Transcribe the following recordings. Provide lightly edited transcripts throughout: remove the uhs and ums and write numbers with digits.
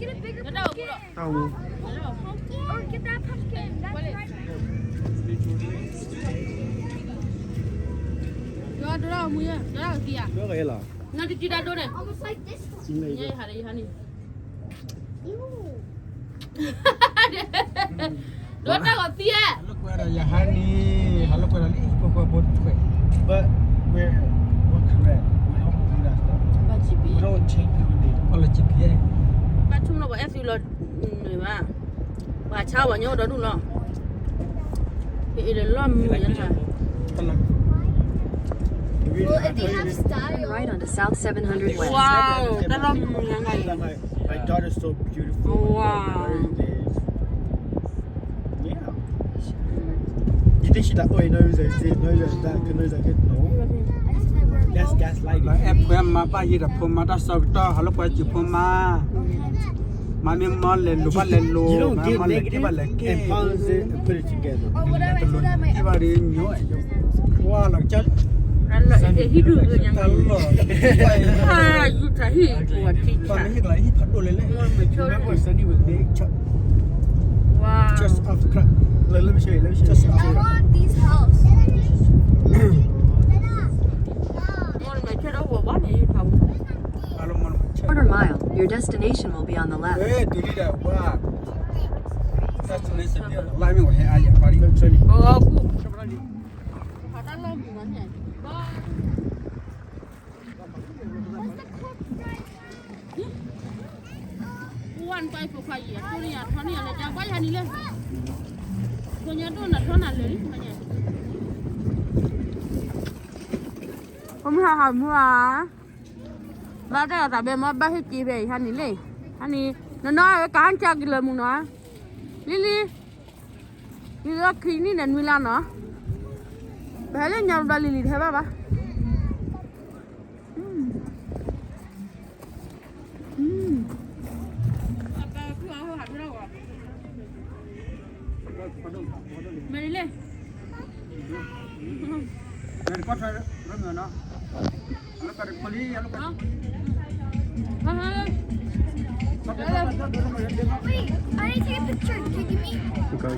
Get a bigger pumpkin. Oh. Or get that pumpkin. That's right. Đó mua đó là gì à? Đó cái là. Nó đi ra đâu này? Almost like this one. Chính này. Nhây hả đi. Đó là có tia. Look where the Yahani, look where the boat quick. But we're correct. We don't do that stuff. Ba chỉ bị. We don't change everything. All the GPS. Ba chung nó có SU là người mà. Ba chao vào nhau đó đúng không? Thì để lo mua vậy hả? Well, if they have style. Right onto South 700 West. Wow, ta lo mua như này. My daughter's so beautiful. Wow. Yeah. You think she like, oh, he knows that, knows that good? No. That's gaslighting. Like FM mà ba gì là phun mà ta sao to, look where you phun mà. Mà mình mò lên lù ba lên lù. You don't get negative and balance it and put it together. Or whatever, I see that my Cái bà đi nhớ. Wow, là chất. Anh lợi để hít được như Tao này. lo. À, you thấy hít của chị Còn chả. hít lại hít thật đồ lên lên. Remember Sunday was big? Wow. Just off the crack. Let me show you. Just I want these house. Con mày chơi đâu của bác này không? Alo mon. Quarter mile. Your destination will be on the left. Ê, tụi đi đâu? Wow. Destination đi. Lại mình có hệ ai vậy? Bà đi. Cụ. Họ đang lo mù ngắn nhỉ? Quan quay phụ phải gì? Tôi nhà thằng này là chàng quay hành đi lên. Tôi nhớ tôi là thằng nào lấy mà nhỉ? Không hả hả mua à? Ba cái là tại bên mà ba hết chi về hành đi lên. Hành đi nó nói cái anh cha cái lời muốn nói. Lily, Lily là khi ní nền Milan nữa. Bé lên nhau ra Lily thế ba. Mày đi lên. Mày có phải rất nhiều nó. Nó phải poli, nó phải. Wait, I need to take a picture. Can you give me? Okay.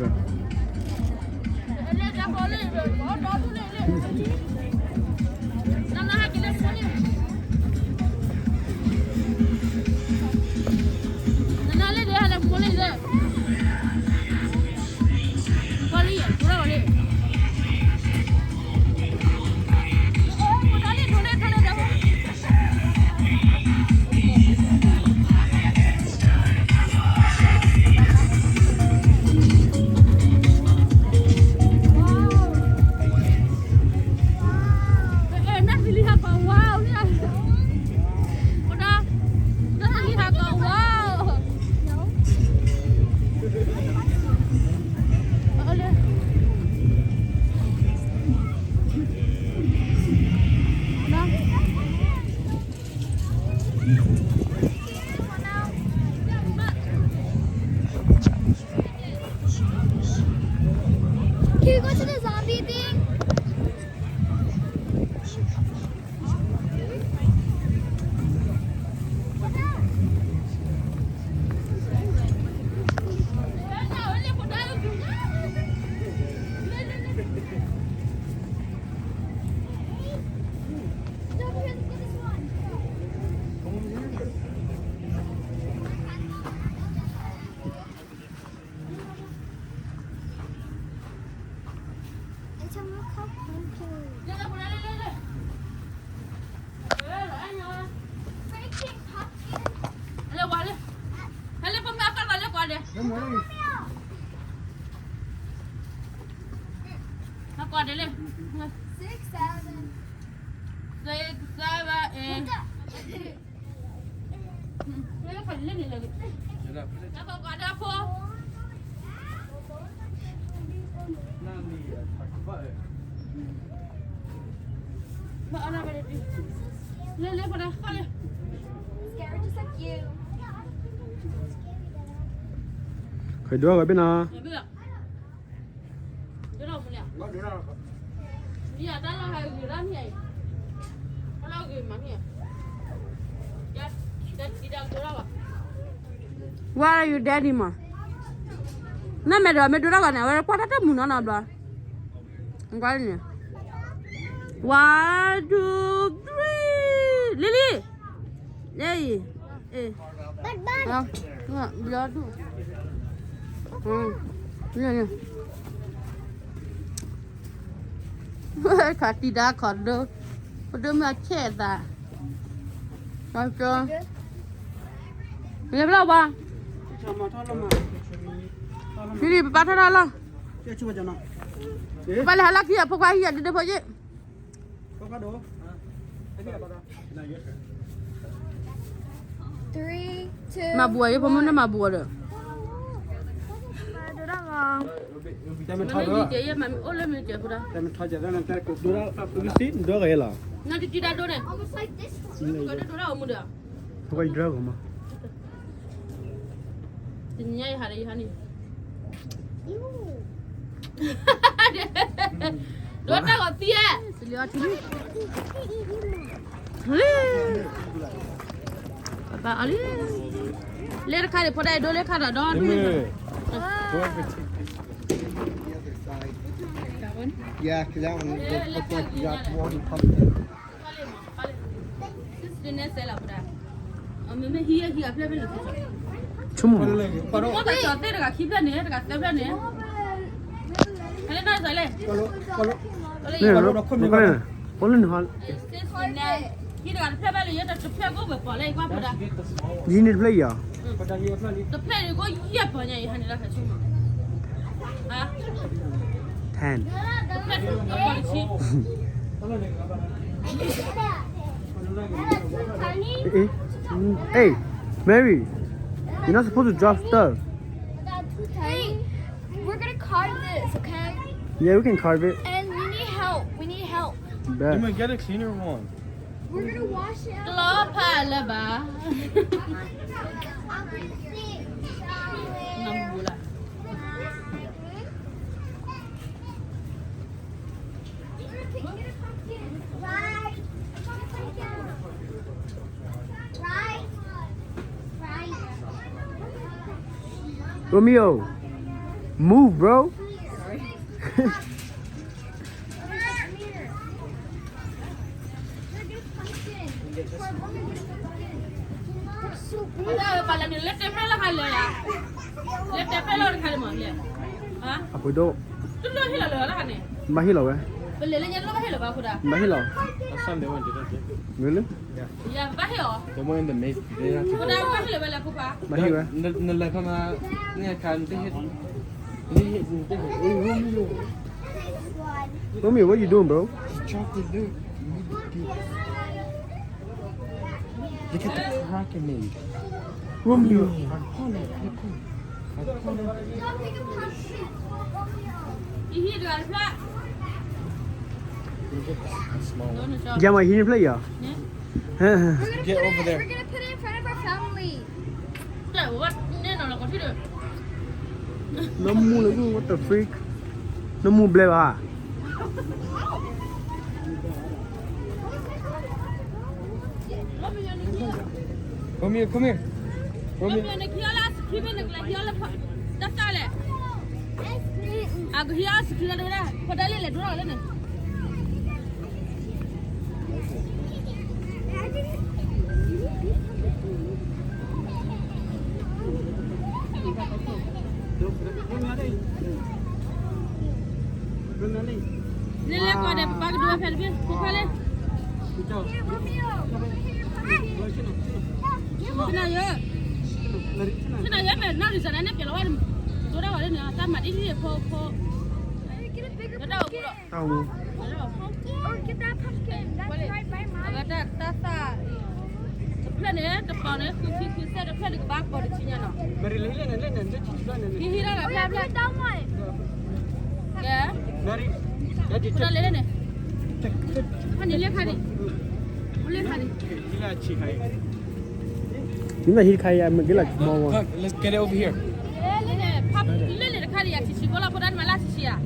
Lên ra bỏ lên rồi, bỏ đó lên. Năm hai cái lên xuống đi. Nó lên đây hay là muốn lên đây? Qua đi, qua đi. Can we go to the zombie thing? It's a real pumpkin. Freaking pumpkin. Lên qua đi. Hãy lên con mẹ con vào lên qua đi. Nó qua đi lên. 6, 7. 6, 7, 8. Nó phải lên đi lên. Nó còn qua đó phố. Vợ nó về đi. Lên lên qua đây, qua đi. Scared just like you. Khởi đua ở bên nào? Bây giờ. Cái đâu nhỉ? Bây giờ ta là hai người đó nhỉ? Nó là người mắng nhỉ? Dạ, đi đâu chỗ đâu à? Why are you daddy ma? Na me do na na we kwata ta mu na na do. Ngwa ni. 1 2 3 Lily. Hey. Eh. Bad. Ah, blood. Yeah. Khati da khodo. Khodo ma che da. Sao cho? Nghe bao ba? Đi bắt nó lo. Bây giờ lắc kia, phục qua hiện đi đâu vậy? Three, two. Mà bùa, không muốn nó mà bùa được. Đồ đó ngon. Mình Mình đi chơi mà ôn lên mình chơi phụ đó. Mình thôi giờ nó cái cục Đồ đó, cái xít đồ cái là. Nó đi ra đâu này? Almost like this. Có đồ đó mua được. Không có đồ mà. Thì nhảy hả đi hả đi? Đồ đó có tia. Xử lý chú. Bà Ali. Lên khai để phụ đây, đồ lên khai đó. Yeah, because that one looks like you got one pumpkin. Chum. Pollen hall. You need play ya. The play go yep on your hand like a chuma. 10. Hey, Mary, you're not supposed to drop stuff. Hey, we're gonna carve this, okay? Yeah, we can carve it. And we need help. We need help. Bet. gonna get a cleaner one. We're gonna wash it out. Lo pa la ba. Nambula. Romeo, move, bro. Pala ni let them la khala ya. Let them pelo khala mo le. Ha? Apa do? Tu lo hila lo la kane. Mahi lo eh? Bele le nyalo ba hila ba kuda. Mahi lo. Last time they went, didn't they? Really? Ya ba hio. They went in the maze. They had to. Kuda ba hila bele pupa. Mahi weh? Nala kama niya kan they hit. Romeo. Romeo, what you doing, bro? Chocolate dude. Look at the crack it made. Romeo. Ihi do al pla. Small one. Yeah, my he didn't play ya. Get over there. We're gonna put it in front of our family. Ta what ne no la ko thi do. No more, what the freak? No more play ba? Romeo, come here. Romeo ne khiala khibe ne la khiala ta ta le. Ag hiya sikila do la. Padale le do la ne. Le le ko de pa do fel bi ko khale. Sina ye me na ri sana ne pelo wa do da wa ne ta ma di ni po. Get a bigger Da ko lo. Tahu. Or get that pumpkin. That's right by mine. Aga ta sa. Plan ne ta pa ne ki se da plan ko ba ko de chinya no. Mary lên Ki hira la plan plan. That one. Yeah. Mary, ya đi Pura le ne. Hani le khani. Le khani. đi là chị hay. Những là hit khai em cái là mò. Come, let's get it over here. Le ne pap le khani ya chi ko la ko dan mala chi ya.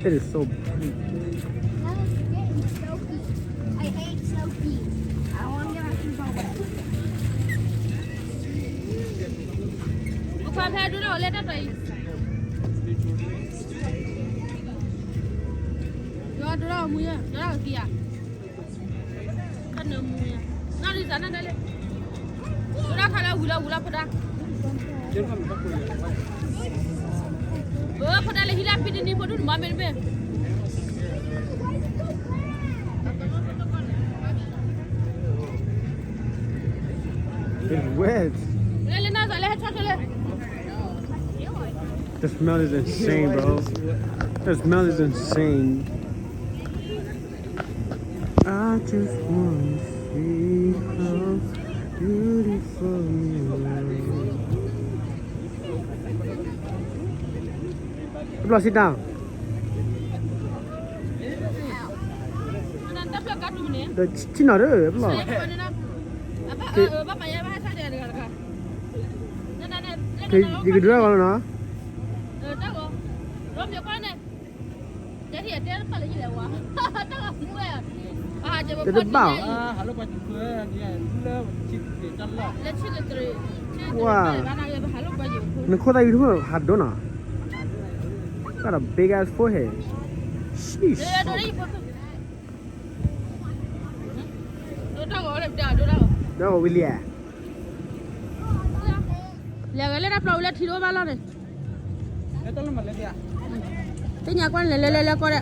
It is so pretty. I hate selfies. I want to get my shoes all wet. ความแพ้ดูเราเล่นอะไรดูเรามือดูเราเสียกันมือน่าดีจังนั่นเลยดูเราขาเราหุ่นเราพอดาพอดาเลยฮิลาปิดนี่พอดูมาเมนเบ้ It's wet. The smell is insane, bro. The smell is insane. I just want to see how beautiful you are. Bro, sit down. The chicken are bro. You can do that one, huh? It's about. Wow. Nicole, you do hard donut. Got a big ass forehead. Sheesh. No, will ya? Lên đáp đầu lên thì đôi ba lon này. Ito lang mali dia. Cái nhà quan lên con đấy.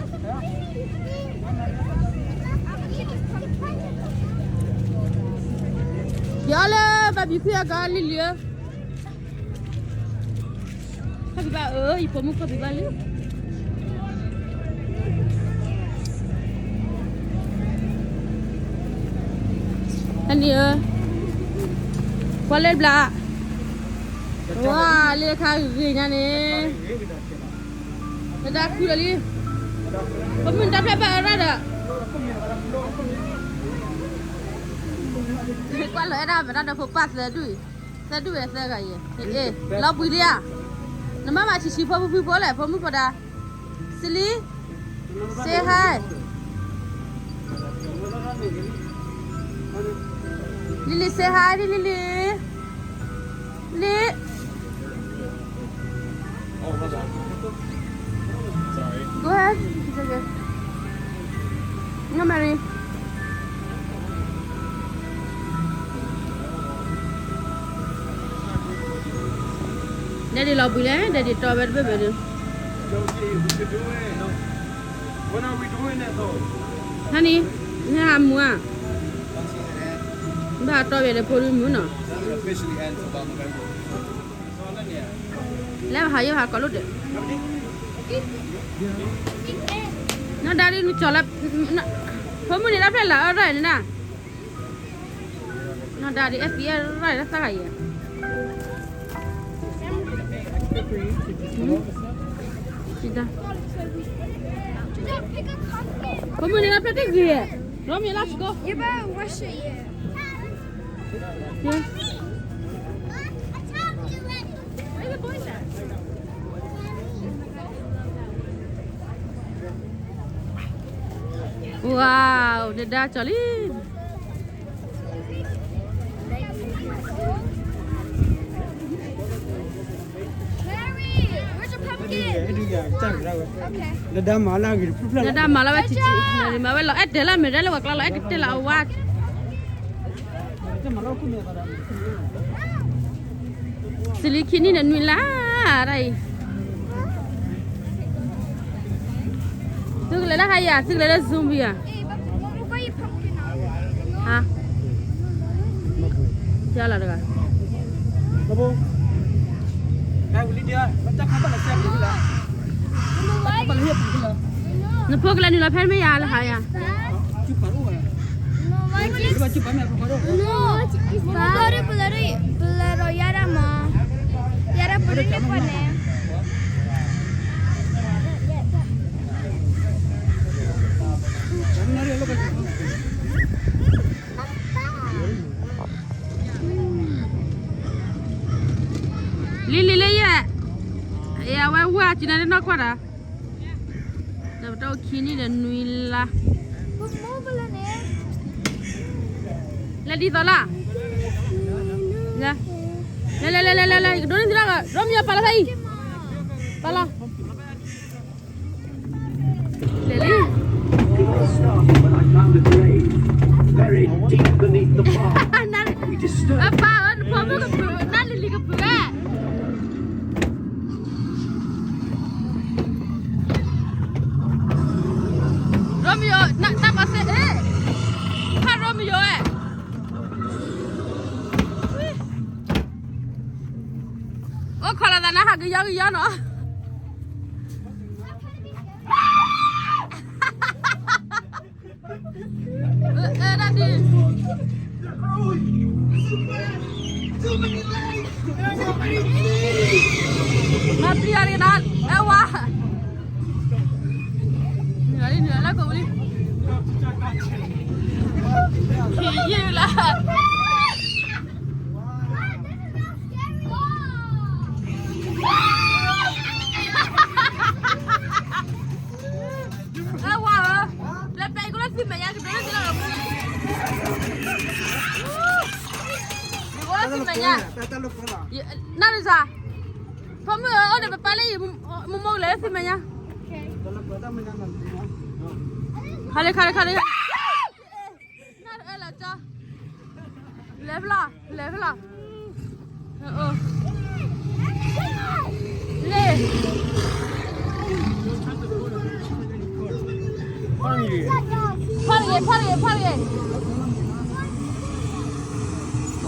Giờ lên bà bị khuya cả lì lìa. Các bà ơi, có một cái bà lì. Anh ơi, qua lên bla. Wah, lihat kaginya nih. Ada aku lagi. Peminta berapa ada? Kalau ada fokus sedu ya saya kaya. Lau bui dia. Nama macam siapa bui boleh, pemu pada. Sili, say hi. Lily say hi, Lily. Lily. Oh, hold on. Sorry. Go ahead. It's okay. No, Mary. Daddy love you, Daddy talk about baby. We could do it. When are we doing that though? Honey, you have more. Ba talk about the police, no. It officially ends about November. Let me have a look. No, Daddy, you tell us. How many of them are right now? No, Daddy, FBI right. That's right. Sit down. Pick up pumpkin. How many of them here? Romeo, let's go. You better wash it, yeah. Yeah. Where are the boys at? Wow, Dada Celin. Mary, where's your pumpkin? Okay. Dada malah gitu. Dada malah cici. Nari malah lo adalah mereka lo kalau lo kita lawat. Sedikit ni dan milah, rai. Sugla dah kaya, sugla dah zombie ya. Hey, but what about your pumpkin now? Ha? Jalan dah. Babu. Beli dia. Macam apa nak siap dulu lah. Apa lihat dulu lah. Nampak lah ni lah pergi ya lah kaya. Cukup baru kan. No, what is Cukup cukup mana baru. No, pelero yara ma. Yara puri ni pane. Lili le ya. Ya, wah wah, cina ni nak kuat ah. tao kini de nui la. La di tala. La. La. Doni tidak ke? Romeo pala sai. Pala. Leli. When I found a grave buried deep beneath the bark, we disturbed. Apa? Kamu ke? Nan lili ke pula? Romeo, nak pasal Kan Romeo Oh, kalau dah nak gaya no. Tadi. Mati hari nak. Wah. Ni lah kau boleh. Iyalah. Wah. Lepas itu sih banyak sebenarnya tidak apa. Sekolah sih banyak. Nanti sah. Kamu ada berapa lagi? Mau leh sih banyak. Kali. Nah, lah cah. Level. Le. Party.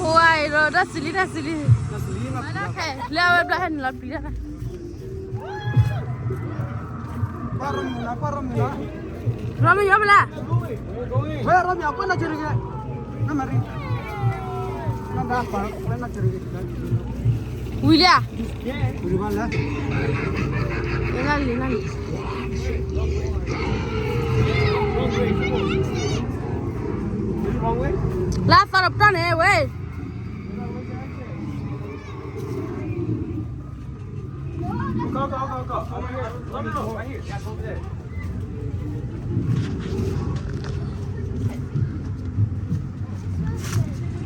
Wah, dah sili. Mana ke? Lepas belahan lah pilih. Paramila. Rami ya bela. Weh, Rami apa nak cari ke? Nak mari. Nak apa? Nak cari ke? Willia. Uri mana? Ngali. Wrong way? La sarap tan weh. Go. Over here. No. Right here. That's over there.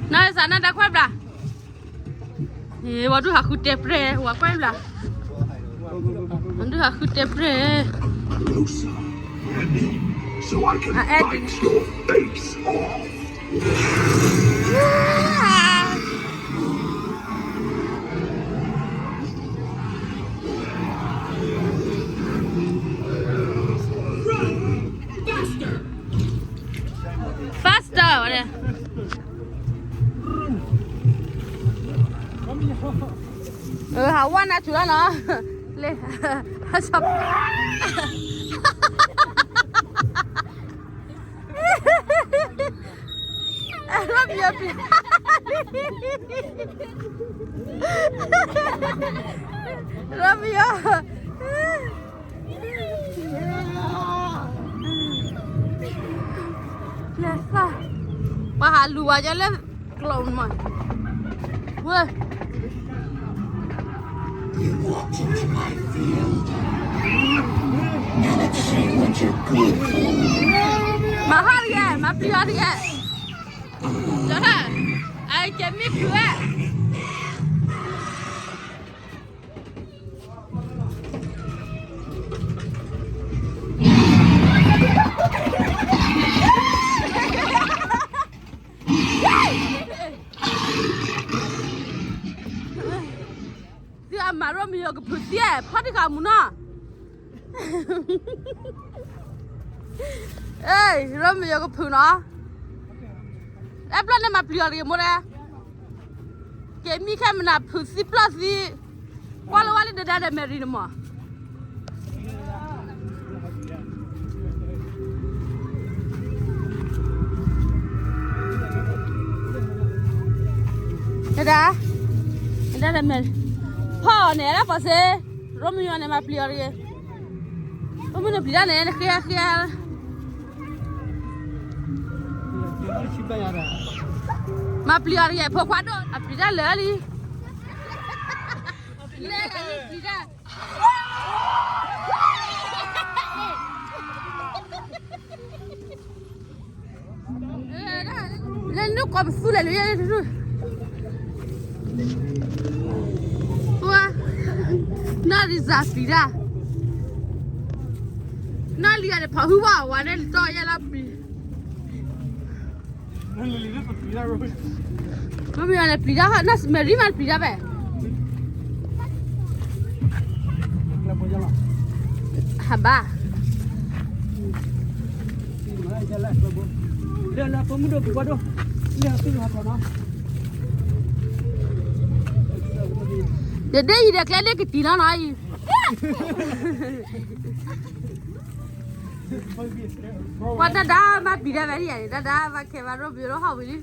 Nah, sana dah kuat dah. Waduh aku tepre, wah kuat dah. Waduh aku tepre. Closer, so I can bite your face off. Faster, ada. Hawa nak cuba no. Le, asap. Romeo. Lesa. Pahalu aja le clown mah. Wah. You walked into my field. Now let's see what you're good for. Mahal ya, mahal ya. Jangan. Ay, kami dua. Romeo ke putih, pasti kamu na. Romeo ke puna. Plan ni mapli lagi mula. Kami kan mana putih plus ni. Walau dah ada meri nama. Ada meri. Paul ni lah pasal Romeo ni mah pelihara dia. Romeo ni pelihara ni kia. Mah pelihara dia. Paul kuat tu. Pelihara lagi. Pelihara. nó có bị phu lại rồi thôi wow nó đi ra phi ra nó đi ra để phá hư vào và nên cho ra là phi nó bị là phi ra nó mày đi mà phi ra vậy hả ba Dia nak pemuda kepada dia sini apa nak? để đây thì cái này cái tí nó nói qua đã mà bị ra vậy này đã mà cái mà nó bị nó hỏng đi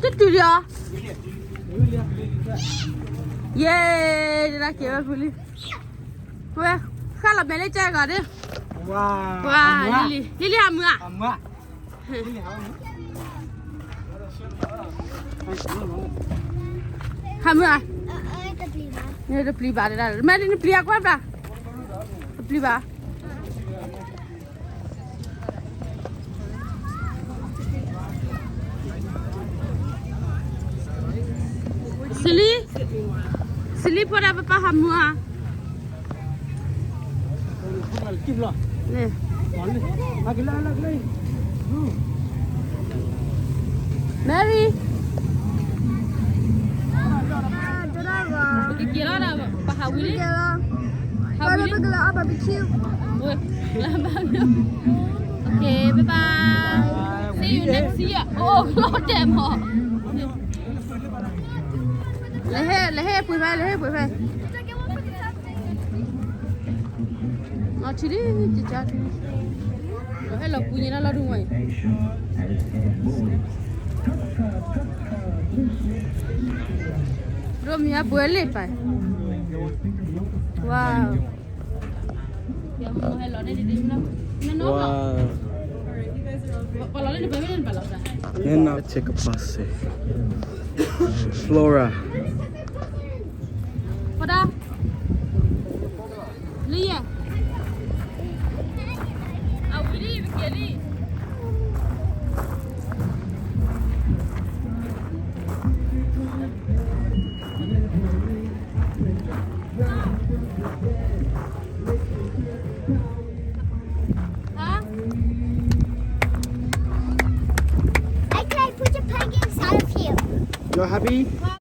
chết chưa yeah đã kia mà đi quê khá là bé lấy chơi cả đi wow Lily hàm mưa Amma. hàm mưa này được pli bà đây mẹ đi pli à quan bà pli bà Celin Poe đã bắt hàm mưa Kim rồi. nè Còn đi. Cái này. Mary cái kia đó là bà Hào Willy Hào Willy barbecue. ôi làm bao nhiêu ok bye bye see you next year oh lo đẹp hả lấy hết bụi về nó chỉ đi chỉ cha hay là bụi nó đúng rồi rồi mình bụi lấy phải wow Wow. And now take a bus. Flora. Ở đâu? Ly à? À, đi kia đi. Okay, put your peg inside of here. You're happy?